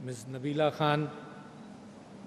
Ms. Nabila Khan,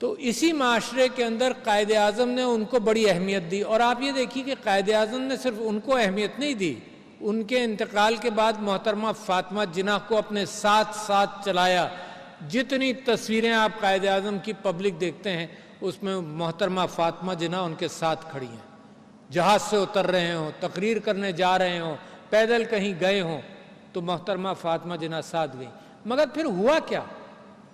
تو اسی معاشرے کے اندر قائد اعظم نے ان کو بڑی اہمیت دی، اور آپ یہ دیکھیے کہ قائد اعظم نے صرف ان کو اہمیت نہیں دی، ان کے انتقال کے بعد محترمہ فاطمہ جناح کو اپنے ساتھ ساتھ چلایا۔ جتنی تصویریں آپ قائد اعظم کی پبلک دیکھتے ہیں اس میں محترمہ فاطمہ جناح ان کے ساتھ کھڑی ہیں، جہاز سے اتر رہے ہوں، تقریر کرنے جا رہے ہوں، پیدل کہیں گئے ہوں تو محترمہ فاطمہ جناح ساتھ گئیں۔ مگر پھر ہوا کیا؟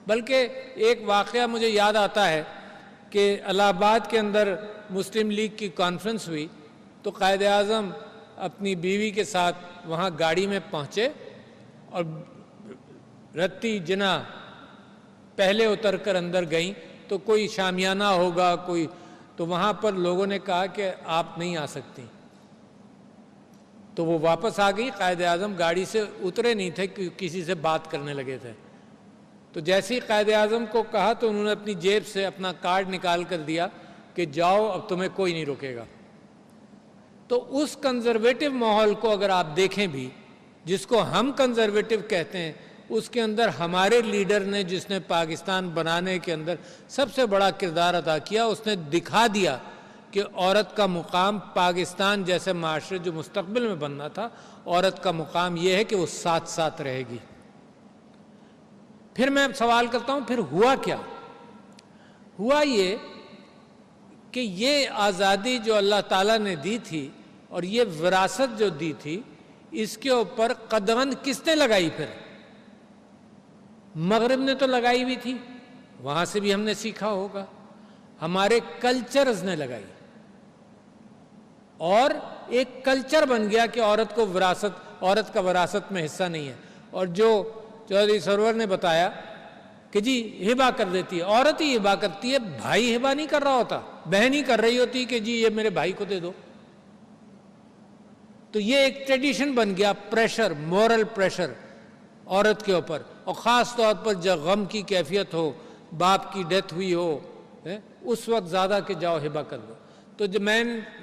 بلکہ ایک واقعہ مجھے یاد آتا ہے کہ الہ آباد کے اندر مسلم لیگ کی کانفرنس ہوئی تو قائد اعظم اپنی بیوی کے ساتھ وہاں گاڑی میں پہنچے، اور رتی جناح پہلے اتر کر اندر گئیں تو کوئی شامیانہ ہوگا کوئی، تو وہاں پر لوگوں نے کہا کہ آپ نہیں آ سکتی، تو وہ واپس آ گئی۔ قائد اعظم گاڑی سے اترے نہیں تھے، کسی سے بات کرنے لگے تھے، تو جیسے ہی قائد اعظم کو کہا تو انہوں نے اپنی جیب سے اپنا کارڈ نکال کر دیا کہ جاؤ، اب تمہیں کوئی نہیں روکے گا۔ تو اس کنزرویٹو ماحول کو اگر آپ دیکھیں بھی، جس کو ہم کنزرویٹو کہتے ہیں، اس کے اندر ہمارے لیڈر نے، جس نے پاکستان بنانے کے اندر سب سے بڑا کردار ادا کیا، اس نے دکھا دیا کہ عورت کا مقام پاکستان جیسے معاشرے جو مستقبل میں بننا تھا، عورت کا مقام یہ ہے کہ وہ ساتھ ساتھ رہے گی۔ پھر میں سوال کرتا ہوں، پھر ہوا کیا؟ ہوا یہ کہ یہ آزادی جو اللہ تعالیٰ نے دی تھی اور یہ وراثت جو دی تھی، اس کے اوپر قدغن کس نے لگائی؟ پھر مغرب نے تو لگائی ہوئی تھی، وہاں سے بھی ہم نے سیکھا ہوگا، ہمارے کلچرز نے لگائی، اور ایک کلچر بن گیا کہ عورت کو عورت کا وراثت میں حصہ نہیں ہے۔ اور جو چودھری سرور نے بتایا کہ جی ہبہ کر دیتی ہے، عورت ہی ہبہ کرتی ہے، بھائی ہبہ نہیں کر رہا ہوتا، بہن ہی کر رہی ہوتی کہ جی یہ میرے بھائی کو دے دو۔ تو یہ ایک ٹریڈیشن بن گیا، پریشر، مورل پریشر عورت کے اوپر، اور خاص طور پر جب غم کی کیفیت ہو، باپ کی ڈیتھ ہوئی ہو، اس وقت زیادہ کہ جاؤ ہبہ کر دو۔ تو جب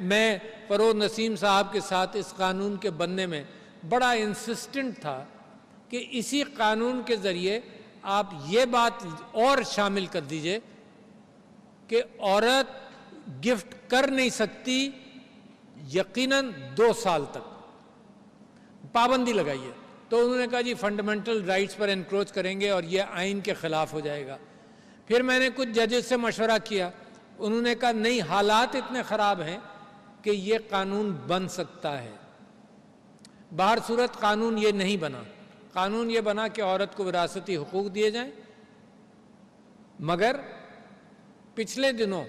میں فروز نسیم صاحب کے ساتھ اس قانون کے بننے میں بڑا انسسٹنٹ تھا کہ اسی قانون کے ذریعے آپ یہ بات اور شامل کر دیجئے کہ عورت گفٹ کر نہیں سکتی یقیناً 2 سال تک، پابندی لگائیے۔ تو انہوں نے کہا جی فنڈامنٹل رائٹس پر انکروچ کریں گے اور یہ آئین کے خلاف ہو جائے گا۔ پھر میں نے کچھ ججز سے مشورہ کیا، انہوں نے کہا نہیں، حالات اتنے خراب ہیں کہ یہ قانون بن سکتا ہے۔ بہر صورت قانون یہ نہیں بنا، قانون یہ بنا کہ عورت کو وراثتی حقوق دیے جائیں۔ مگر پچھلے دنوں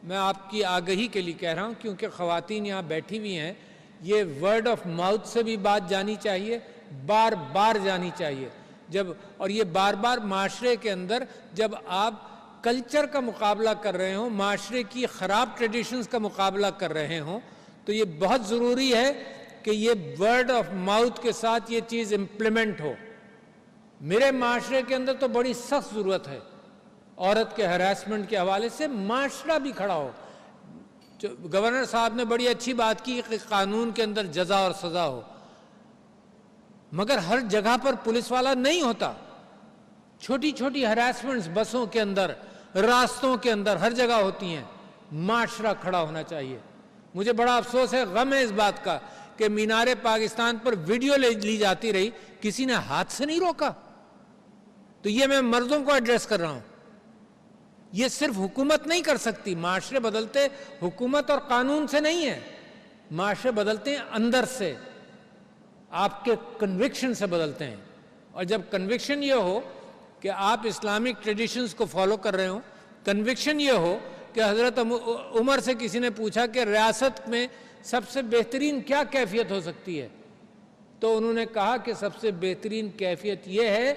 میں آپ کی آگہی کے لیے کہہ رہا ہوں، کیونکہ خواتین یہاں بیٹھی ہوئی ہیں، یہ ورڈ آف ماؤتھ سے بھی بات جانی چاہیے، بار بار جانی چاہیے۔ اور یہ بار بار معاشرے کے اندر جب آپ کلچر کا مقابلہ کر رہے ہوں، معاشرے کی خراب ٹریڈیشنز کا مقابلہ کر رہے ہوں، تو یہ بہت ضروری ہے کہ یہ ورڈ آف ماؤتھ کے ساتھ یہ چیز امپلیمنٹ ہو۔ میرے معاشرے کے اندر تو بڑی سخت ضرورت ہے، عورت کے ہراسمنٹ کے حوالے سے معاشرہ بھی کھڑا ہو۔ گورنر صاحب نے بڑی اچھی بات کی کہ قانون کے اندر جزا اور سزا ہو، مگر ہر جگہ پر پولیس والا نہیں ہوتا۔ چھوٹی چھوٹی ہراسمنٹس بسوں کے اندر، راستوں کے اندر، ہر جگہ ہوتی ہیں۔ معاشرہ کھڑا ہونا چاہیے۔ مجھے بڑا افسوس ہے، غم ہے اس بات کا کہ مینار پاکستان پر ویڈیو لی جاتی رہی، کسی نے ہاتھ سے نہیں روکا۔ تو یہ میں مردوں کو ایڈریس کر رہا ہوں، یہ صرف حکومت نہیں کر سکتی، معاشرے بدلتے حکومت اور قانون سے نہیں ہے، معاشرے بدلتے ہیں اندر سے، آپ کے کنوکشن سے بدلتے ہیں۔ اور جب کنوکشن یہ ہو کہ آپ اسلامک ٹریڈیشنز کو فالو کر رہے ہوں، کنوکشن یہ ہو کہ حضرت عمر سے کسی نے پوچھا کہ ریاست میں سب سے بہترین کیا کیفیت ہو سکتی ہے، تو انہوں نے کہا کہ سب سے بہترین کیفیت یہ ہے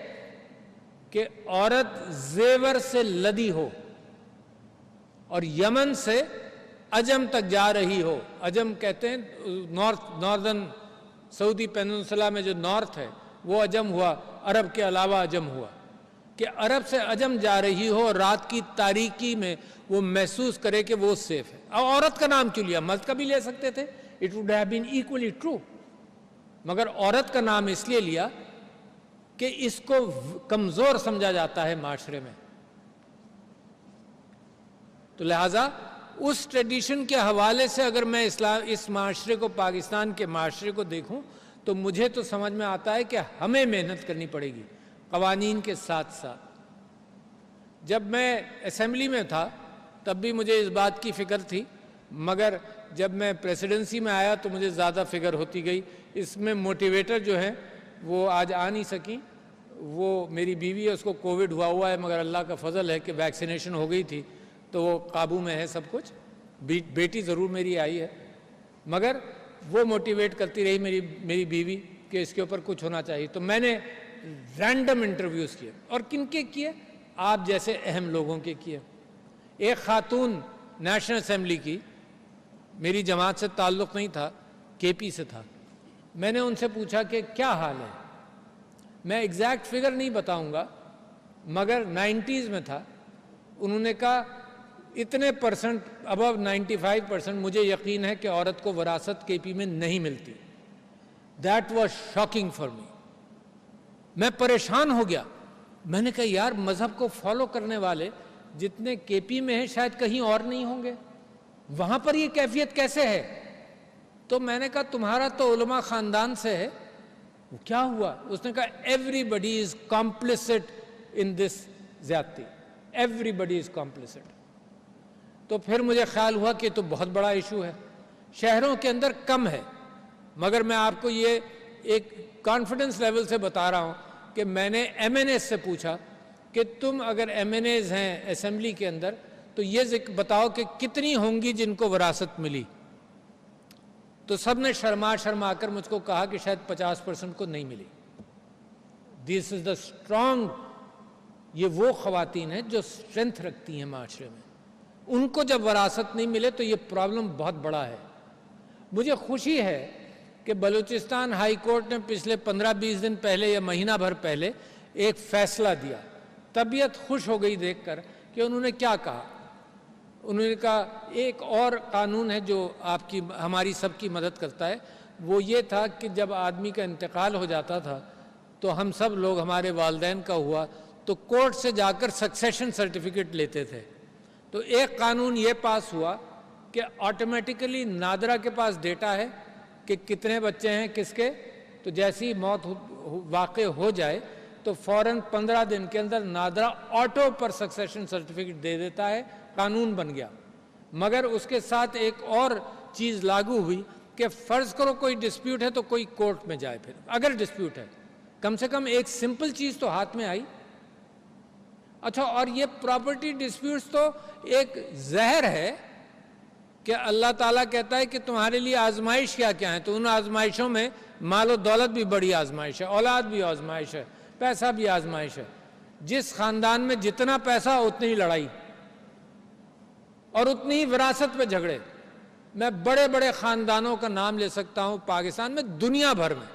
کہ عورت زیور سے لدی ہو اور یمن سے عجم تک جا رہی ہو۔ عجم کہتے ہیں ناردرن سعودی پیننسلا میں جو نارتھ ہے وہ عجم ہوا، عرب کے علاوہ عجم ہوا، کہ عرب سے عجم جا رہی ہو، رات کی تاریکی میں وہ محسوس کرے کہ وہ سیف ہے۔ اور عورت کا نام کیوں لیا؟ مرد کا بھی لے سکتے تھے، it would have been equally true، مگر عورت کا نام اس لیے لیا کہ اس کو کمزور سمجھا جاتا ہے معاشرے میں۔ تو لہٰذا اس ٹریڈیشن کے حوالے سے اگر میں اس معاشرے کو، پاکستان کے معاشرے کو دیکھوں تو مجھے تو سمجھ میں آتا ہے کہ ہمیں محنت کرنی پڑے گی قوانین کے ساتھ ساتھ۔ جب میں اسمبلی میں تھا تب بھی مجھے اس بات کی فکر تھی، مگر جب میں پریسیڈنسی میں آیا تو مجھے زیادہ فکر ہوتی گئی۔ اس میں موٹیویٹر جو ہیں وہ آج آ نہیں سکیں، وہ میری بیوی ہے، اس کو کووڈ ہوا ہے، مگر اللہ کا فضل ہے کہ ویکسینیشن ہو گئی تھی تو وہ قابو میں ہے سب کچھ۔ بیٹی ضرور میری آئی ہے، مگر وہ موٹیویٹ کرتی رہی میری بیوی کہ اس کے اوپر کچھ ہونا چاہیے۔ تو میں نے رینڈم انٹرویوز کیے، اور کن کے کیے؟ آپ جیسے اہم لوگوں کے کیے۔ ایک خاتون نیشنل اسمبلی کی، میری جماعت سے تعلق نہیں تھا، کے پی سے تھا۔ میں نے ان سے پوچھا کہ کیا حال ہے؟ میں ایگزیکٹ فگر نہیں بتاؤں گا، مگر 90s میں تھا۔ انہوں نے کہا اتنے پرسنٹ، ابو 95% مجھے یقین ہے کہ عورت کو وراثت کے پی میں نہیں ملتی۔ That was shocking for me. میں پریشان ہو گیا۔ میں نے کہا یار، مذہب کو فالو کرنے والے جتنے کے پی میں ہیں شاید کہیں اور نہیں ہوں گے، وہاں پر یہ کیفیت کیسے ہے؟ تو میں نے کہا تمہارا تو علماء خاندان سے ہے۔ وہ کیا ہوا؟ اس نے کہا ایوری بڈی از کمپلسٹ ان دس زیادتی، ایوری بڈی از کمپلسٹ۔ تو پھر مجھے خیال ہوا کہ تو بہت بڑا ایشو ہے، شہروں کے اندر کم ہے، مگر میں آپ کو یہ ایک کانفیڈنس لیول سے بتا رہا ہوں کہ میں نے ایم این ایز سے پوچھا کہ تم اگر ایم این ایز ہیں اسمبلی کے اندر تو یہ بتاؤ کہ کتنی ہوں گی جن کو وراثت ملی؟ تو سب نے شرما کر مجھ کو کہا کہ شاید 50% کو نہیں ملی۔ دس از دا اسٹرانگ، یہ وہ خواتین ہیں جو اسٹرینتھ رکھتی ہیں معاشرے میں، ان کو جب وراثت نہیں ملے تو یہ پرابلم بہت بڑا ہے۔ مجھے خوشی ہے کہ بلوچستان ہائی کورٹ نے پچھلے 15-20 دن پہلے یا مہینہ بھر پہلے ایک فیصلہ دیا۔ طبیعت خوش ہو گئی دیکھ کر کہ انہوں نے کیا کہا۔ انہوں نے کہا ایک اور قانون ہے جو آپ کی، ہماری سب کی مدد کرتا ہے، وہ یہ تھا کہ جب آدمی کا انتقال ہو جاتا تھا تو ہم سب لوگ، ہمارے والدین کا ہوا تو کورٹ سے جا کر سکسیشن سرٹیفکیٹ لیتے تھے۔ تو ایک قانون یہ پاس ہوا کہ آٹومیٹیکلی نادرا کے پاس ڈیٹا ہے کہ کتنے بچے ہیں کس کے، تو جیسی موت واقع ہو جائے تو فوراً 15 دن کے اندر نادرا آٹو پر سکسیشن سرٹیفکیٹ دے دیتا ہے۔ قانون بن گیا، مگر اس کے ساتھ ایک اور چیز لاگو ہوئی کہ فرض کرو کوئی ڈسپیوٹ ہے تو کوئی کورٹ میں جائے، پھر اگر ڈسپیوٹ ہے کم سے کم ایک سمپل چیز تو ہاتھ میں آئی۔ اچھا، اور یہ پراپرٹی ڈسپیوٹس تو ایک زہر ہے کہ اللہ تعالیٰ کہتا ہے کہ تمہارے لیے آزمائش کیا کیا ہے، تو ان آزمائشوں میں مال و دولت بھی بڑی آزمائش ہے، اولاد بھی آزمائش ہے، پیسہ بھی آزمائش ہے۔ جس خاندان میں جتنا پیسہ اتنی لڑائی اور اتنی وراثت پہ جھگڑے۔ میں بڑے بڑے خاندانوں کا نام لے سکتا ہوں پاکستان میں، دنیا بھر میں،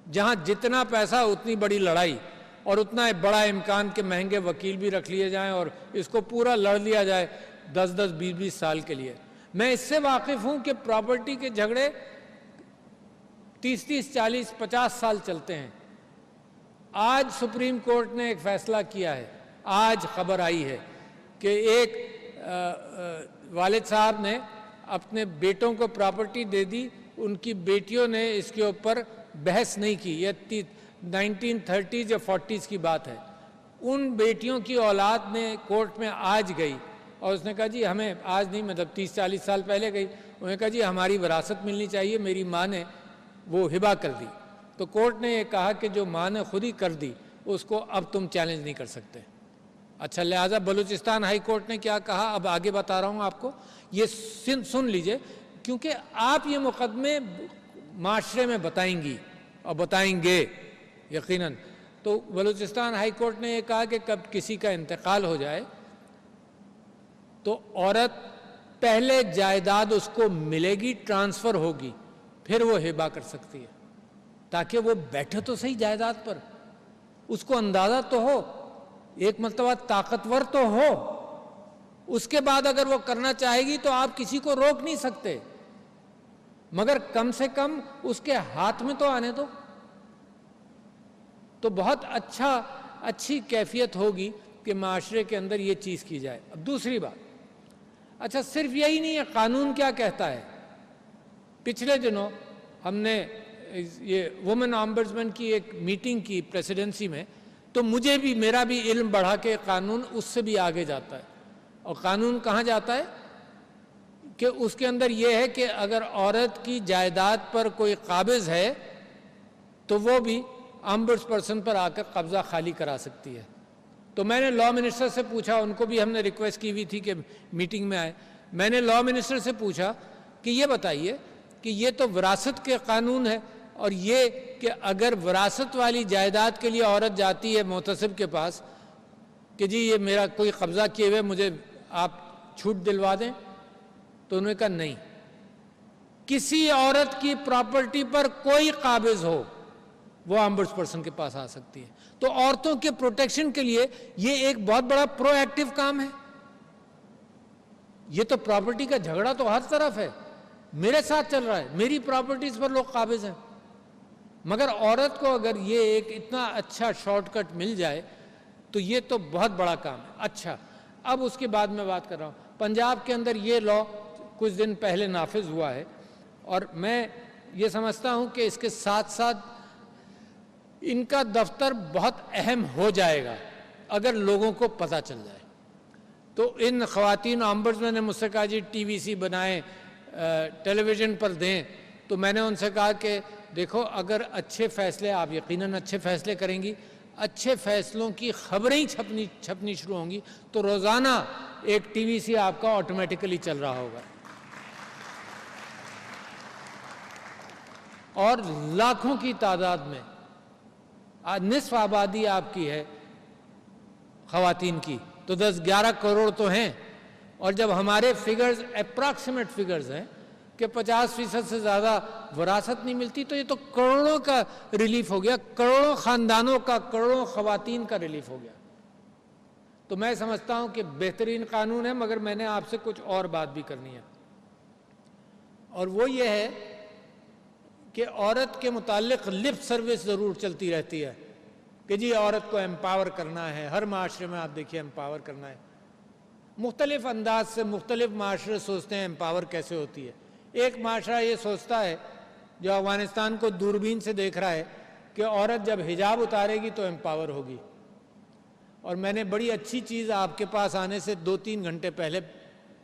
جہاں جتنا پیسہ اتنی بڑی لڑائی اور اتنا بڑا امکان کہ مہنگے وکیل بھی رکھ لیے جائیں اور اس کو پورا لڑ لیا جائے 10-10 20-20 سال کے لیے۔ میں اس سے واقف ہوں کہ پراپرٹی کے جھگڑے 30-30 40-50 سال چلتے ہیں۔ آج سپریم کورٹ نے ایک فیصلہ کیا ہے، آج خبر آئی ہے کہ ایک والد صاحب نے اپنے بیٹوں کو پراپرٹی دے دی، ان کی بیٹیوں نے اس کے اوپر بحث نہیں کی۔ یہ 1930s یا 40s کی بات ہے۔ ان بیٹیوں کی اولاد نے کورٹ میں آج گئی اور اس نے کہا جی ہمیں، آج نہیں مطلب 30-40 سال پہلے گئی، انہوں نے کہا جی ہماری وراثت ملنی چاہیے، میری ماں نے وہ ہبہ کر دی۔ تو کورٹ نے یہ کہا کہ جو ماں نے خود ہی کر دی اس کو اب تم چیلنج نہیں کر سکتے۔ اچھا، لہٰذا بلوچستان ہائی کورٹ نے کیا کہا اب آگے بتا رہا ہوں آپ کو، یہ سن لیجئے، کیونکہ آپ یہ مقدمے معاشرے میں بتائیں گی اور بتائیں گے یقیناً۔ تو بلوچستان ہائی کورٹ نے یہ کہا کہ کب کسی کا انتقال ہو جائے تو عورت پہلے جائیداد اس کو ملے گی، ٹرانسفر ہوگی، پھر وہ ہبہ کر سکتی ہے، تاکہ وہ بیٹھے تو صحیح جائیداد پر، اس کو اندازہ تو ہو، ایک مرتبہ طاقتور تو ہو، اس کے بعد اگر وہ کرنا چاہے گی تو آپ کسی کو روک نہیں سکتے، مگر کم سے کم اس کے ہاتھ میں تو آنے دو، تو بہت اچھی کیفیت ہوگی کہ معاشرے کے اندر یہ چیز کی جائے۔ اب دوسری بات، اچھا صرف یہی نہیں ہے، قانون کیا کہتا ہے؟ پچھلے دنوں ہم نے یہ وومن آمبڈسمین کی ایک میٹنگ کی پریسیڈنسی میں، تو مجھے بھی میرا بھی علم بڑھا کہ قانون اس سے بھی آگے جاتا ہے. اور قانون کہاں جاتا ہے کہ اس کے اندر یہ ہے کہ اگر عورت کی جائیداد پر کوئی قابض ہے تو وہ بھی آمبڈس پرسن پر آ کر قبضہ خالی کرا سکتی ہے. تو میں نے لاء منسٹر سے پوچھا، ان کو بھی ہم نے ریکویسٹ کی ہوئی تھی کہ میٹنگ میں آئے. میں نے لاء منسٹر سے پوچھا کہ یہ بتائیے کہ یہ تو وراثت کے قانون ہے، اور یہ کہ اگر وراثت والی جائیداد کے لیے عورت جاتی ہے محتسب کے پاس کہ جی یہ میرا کوئی قبضہ کیے ہوئے مجھے آپ چھوٹ دلوا دیں، تو انہوں نے کہا نہیں، کسی عورت کی پراپرٹی پر کوئی قابض ہو وہ آمبڈس پرسن کے پاس آ سکتی ہے. تو عورتوں کے پروٹیکشن کے لیے یہ ایک بہت بڑا پرو ایکٹیو کام ہے. یہ تو پراپرٹی کا جھگڑا تو ہر طرف ہے، میرے ساتھ چل رہا ہے، میری پراپرٹیز پر لوگ قابض ہیں. مگر عورت کو اگر یہ ایک اتنا اچھا شارٹ کٹ مل جائے تو یہ تو بہت بڑا کام ہے. اچھا اب اس کے بعد میں بات کر رہا ہوں، پنجاب کے اندر یہ لاء کچھ دن پہلے نافذ ہوا ہے، اور میں یہ سمجھتا ہوں کہ اس کے ساتھ ساتھ ان کا دفتر بہت اہم ہو جائے گا اگر لوگوں کو پتہ چل جائے. تو ان خواتین آمبڈسمین نے مجھ سے کہا جی ٹی وی سی بنائیں، ٹیلی ویژن پر دیں. تو میں نے ان سے کہا کہ دیکھو اگر اچھے فیصلے، آپ یقیناً اچھے فیصلے کریں گی، اچھے فیصلوں کی خبریں چھپنی شروع ہوں گی تو روزانہ ایک ٹی وی سی آپ کا آٹومیٹیکلی چل رہا ہوگا، اور لاکھوں کی تعداد میں، نصف آبادی آپ کی ہے خواتین کی، تو 10-11 کروڑ تو ہیں. اور جب ہمارے فگرز اپراکسیمیٹ فگرز ہیں کہ 50% سے زیادہ وراثت نہیں ملتی، تو یہ تو کروڑوں کا ریلیف ہو گیا، کروڑوں خاندانوں کا، کروڑوں خواتین کا ریلیف ہو گیا. تو میں سمجھتا ہوں کہ بہترین قانون ہے، مگر میں نے آپ سے کچھ اور بات بھی کرنی ہے، اور وہ یہ ہے کہ عورت کے متعلق لپ سروس ضرور چلتی رہتی ہے کہ جی عورت کو امپاور کرنا ہے. ہر معاشرے میں آپ دیکھیے امپاور کرنا ہے، مختلف انداز سے مختلف معاشرے سوچتے ہیں امپاور کیسے ہوتی ہے. ایک معاشرہ یہ سوچتا ہے جو افغانستان کو دوربین سے دیکھ رہا ہے کہ عورت جب حجاب اتارے گی تو امپاور ہوگی. اور میں نے بڑی اچھی چیز آپ کے پاس آنے سے 2-3 گھنٹے پہلے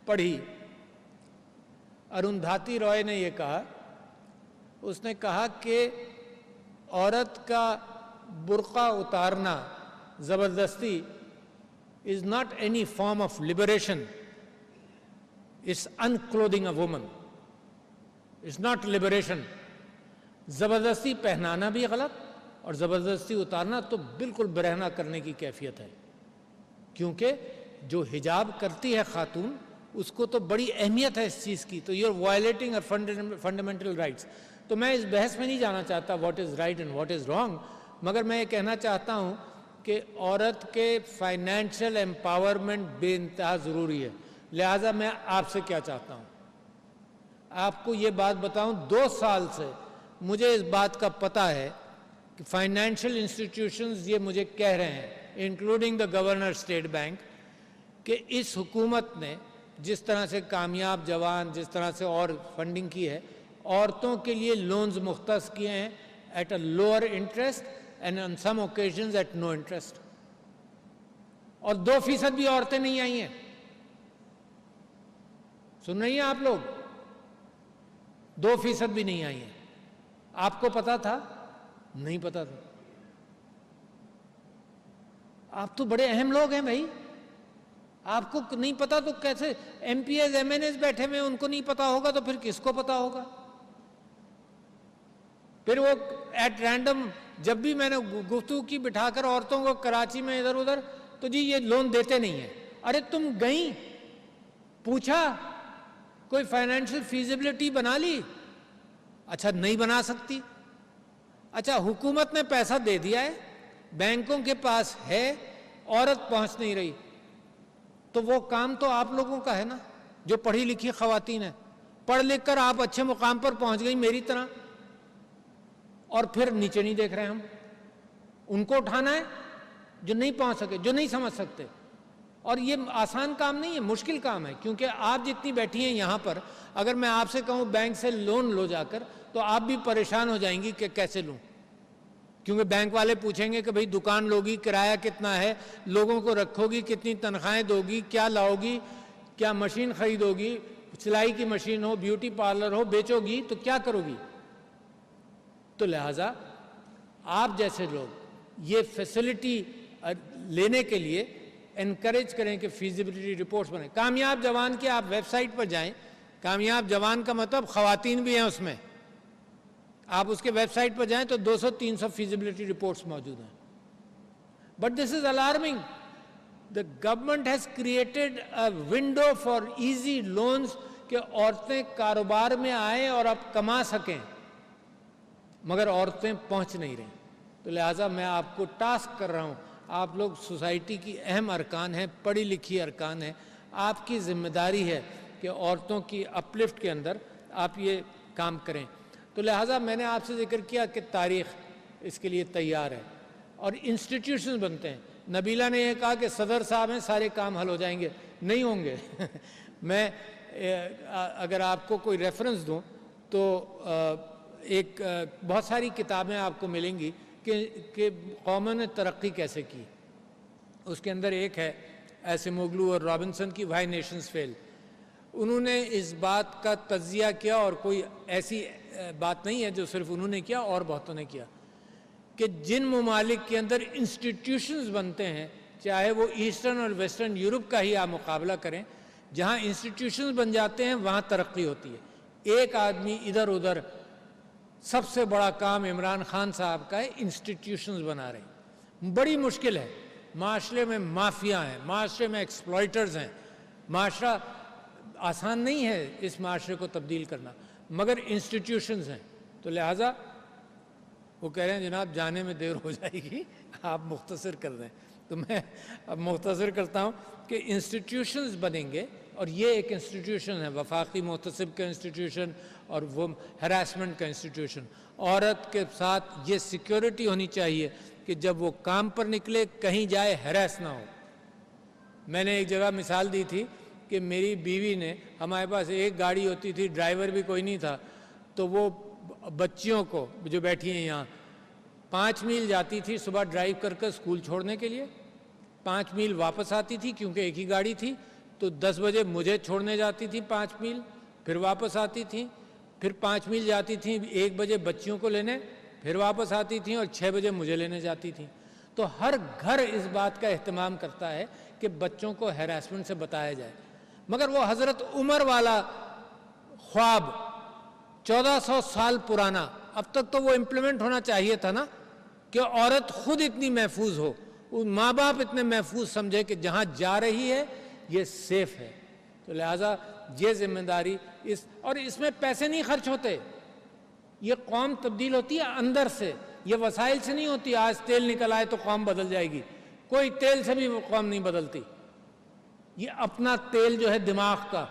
پڑھی. اروندھتی رائے نے یہ کہا، اس نے کہا کہ عورت کا برقع اتارنا زبردستی is not any form of liberation, it's unclothing a woman, it's not liberation. زبردستی پہنانا بھی غلط اور زبردستی اتارنا تو بالکل برہنہ کرنے کی کیفیت ہے، کیونکہ جو حجاب کرتی ہے خاتون اس کو تو بڑی اہمیت ہے اس چیز کی. تو you're violating her fundamental rights. تو میں اس بحث میں نہیں جانا چاہتا what is right and what is wrong، مگر میں یہ کہنا چاہتا ہوں کہ عورت کے فائنینشیل امپاورمنٹ بے انتہا ضروری ہے. لہٰذا میں آپ سے کیا چاہتا ہوں، آپ کو یہ بات بتاؤں، 2 سال سے مجھے اس بات کا پتہ ہے کہ فائنینشیل انسٹیٹیوشنز یہ مجھے کہہ رہے ہیں including the governor state bank کہ اس حکومت نے جس طرح سے کامیاب جوان، جس طرح سے اور فنڈنگ کی ہے، عورتوں کے لیے لونز مختص کیے ہیں at a lower interest and on some occasions at no interest. اور 2% بھی عورتیں نہیں آئی ہیں. سن رہی ہیں آپ لوگ؟ 2% بھی نہیں آئی ہیں. آپ کو پتا تھا؟ نہیں پتا تھا. آپ تو بڑے اہم لوگ ہیں بھائی، آپ کو نہیں پتا تو کیسے؟ MPs, MNAs بیٹھے ہوئے ان کو نہیں پتا ہوگا تو پھر کس کو پتا ہوگا؟ پھر وہ ایٹ رینڈم جب بھی میں نے گفتگو کی بٹھا کر عورتوں کو کراچی میں ادھر ادھر، تو جی یہ لون دیتے نہیں ہیں. ارے تم گئیں، پوچھا کوئی فائنینشیل فیزیبلٹی بنا لی؟ اچھا نہیں بنا سکتی. اچھا حکومت نے پیسہ دے دیا ہے، بینکوں کے پاس ہے، عورت پہنچ نہیں رہی، تو وہ کام تو آپ لوگوں کا ہے نا جو پڑھی لکھی خواتین ہیں. پڑھ لکھ کر آپ اچھے مقام پر پہنچ گئی میری طرح، اور پھر نیچے نہیں دیکھ رہے ہم. ان کو اٹھانا ہے جو نہیں پہنچ سکے، جو نہیں سمجھ سکتے. اور یہ آسان کام نہیں ہے، مشکل کام ہے، کیونکہ آپ جتنی بیٹھی ہیں یہاں پر، اگر میں آپ سے کہوں بینک سے لون لو جا کر، تو آپ بھی پریشان ہو جائیں گی کہ کیسے لوں، کیونکہ بینک والے پوچھیں گے کہ بھئی دکان لوگی، کرایہ کتنا ہے، لوگوں کو رکھو گی، کتنی تنخواہیں دو گی، کیا لاؤ گی، کیا مشین خریدو گی، سلائی کی مشین ہو، بیوٹی پارلر ہو، بیچو گی تو کیا کرو گی؟ تو لہٰذا آپ جیسے لوگ یہ فیسلٹی لینے کے لیے انکریج کریں کہ فیزیبلٹی رپورٹس بنیں۔ کامیاب جوان کی آپ ویب سائٹ پر جائیں، کامیاب جوان کا مطلب خواتین بھی ہیں اس میں، آپ اس کے ویب سائٹ پر جائیں تو 200-300 فیزیبلٹی رپورٹس موجود ہیں۔ But this is alarming, the government has created a window for easy loans کہ عورتیں کاروبار میں آئیں اور اب کما سکیں، مگر عورتیں پہنچ نہیں رہیں۔ تو لہٰذا میں آپ کو ٹاسک کر رہا ہوں، آپ لوگ سوسائٹی کی اہم ارکان ہیں، پڑھی لکھی ارکان ہیں، آپ کی ذمہ داری ہے کہ عورتوں کی اپلفٹ کے اندر آپ یہ کام کریں۔ تو لہٰذا میں نے آپ سے ذکر کیا کہ تاریخ اس کے لیے تیار ہے اور انسٹیٹیوشن بنتے ہیں۔ نبیلہ نے یہ کہا کہ صدر صاحب ہیں سارے کام حل ہو جائیں گے، نہیں ہوں گے۔ میں اگر آپ کو کوئی ریفرنس دوں تو ایک بہت ساری کتابیں آپ کو ملیں گی کہ قوموں نے ترقی کیسے کی۔ اس کے اندر ایک ہے ایسیموگلو اور رابنسن کی وائی نیشنز فیل۔ انہوں نے اس بات کا تجزیہ کیا، اور کوئی ایسی بات نہیں ہے جو صرف انہوں نے کیا، اور بہتوں نے کیا، کہ جن ممالک کے اندر انسٹیٹیوشنز بنتے ہیں، چاہے وہ ایسٹرن اور ویسٹرن یورپ کا ہی آپ مقابلہ کریں، جہاں انسٹیٹیوشنز بن جاتے ہیں وہاں ترقی ہوتی ہے۔ ایک آدمی ادھر ادھر، سب سے بڑا کام عمران خان صاحب کا ہے، انسٹیٹیوشنز بنا رہے ہیں۔ بڑی مشکل ہے، معاشرے میں مافیا ہیں، معاشرے میں ایکسپلائٹرز ہیں، معاشرہ آسان نہیں ہے اس معاشرے کو تبدیل کرنا، مگر انسٹیٹیوشنز ہیں۔ تو لہٰذا وہ کہہ رہے ہیں جناب جانے میں دیر ہو جائے گی، آپ مختصر کر دیں، تو میں اب مختصر کرتا ہوں کہ انسٹیٹیوشنز بنیں گے، اور یہ ایک انسٹیٹیوشن ہے وفاقی محتسب کا انسٹیٹیوشن اور وہ ہراسمنٹ کا انسٹیٹیوشن۔ عورت کے ساتھ یہ سیکیورٹی ہونی چاہیے کہ جب وہ کام پر نکلے کہیں جائے ہراس نہ ہو۔ میں نے ایک جگہ مثال دی تھی کہ میری بیوی نے، ہمارے پاس ایک گاڑی ہوتی تھی، ڈرائیور بھی کوئی نہیں تھا، تو وہ بچیوں کو جو بیٹھی ہیں یہاں 5 میل جاتی تھی صبح ڈرائیو کر کے اسکول چھوڑنے کے لیے، 5 میل واپس آتی تھی کیونکہ ایک ہی گاڑی تھی، تو 10 بجے مجھے چھوڑنے جاتی تھی 5 میل، پھر واپس آتی تھیں، پھر 5 میل جاتی تھیں 1 بجے بچیوں کو لینے، پھر واپس آتی تھیں اور 6 بجے مجھے لینے جاتی تھیں۔ تو ہر گھر اس بات کا اہتمام کرتا ہے کہ بچوں کو ہراسمنٹ سے بتایا جائے، مگر وہ حضرت عمر والا خواب 1400 سال پرانا اب تک تو وہ امپلیمنٹ ہونا چاہیے تھا نا، کہ عورت خود اتنی محفوظ ہو، ماں باپ اتنے محفوظ سمجھے کہ جہاں جا رہی ہے یہ سیف ہے۔ تو لہٰذا یہ ذمہ داری اور اس میں پیسے نہیں خرچ ہوتے، یہ قوم تبدیل ہوتی ہے اندر سے، یہ وسائل سے نہیں ہوتی۔ آج تیل نکل آئے تو قوم بدل جائے گی، کوئی تیل سے بھی وہ قوم نہیں بدلتی۔ یہ اپنا تیل جو ہے دماغ کا،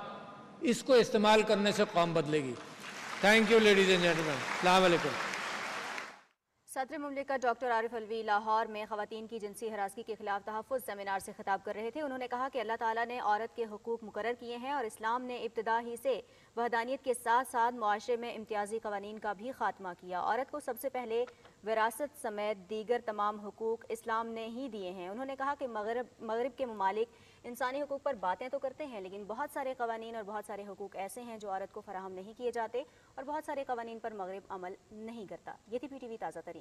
اس کو استعمال کرنے سے قوم بدلے گی۔ Thank you ladies and gentlemen, السلام علیکم۔ صدر مملکت ڈاکٹر عارف الوی لاہور میں خواتین کی جنسی ہراسگی کے خلاف تحفظ سیمینار سے خطاب کر رہے تھے۔ انہوں نے کہا کہ اللہ تعالیٰ نے عورت کے حقوق مقرر کیے ہیں اور اسلام نے ابتدا ہی سے وحدانیت کے ساتھ ساتھ معاشرے میں امتیازی قوانین کا بھی خاتمہ کیا۔ عورت کو سب سے پہلے وراثت سمیت دیگر تمام حقوق اسلام نے ہی دیے ہیں۔ انہوں نے کہا کہ مغرب کے ممالک انسانی حقوق پر باتیں تو کرتے ہیں، لیکن بہت سارے قوانین اور بہت سارے حقوق ایسے ہیں جو عورت کو فراہم نہیں کیے جاتے، اور بہت سارے قوانین پر مغرب عمل نہیں کرتا۔ یہ تھی PTV تازہ ترین۔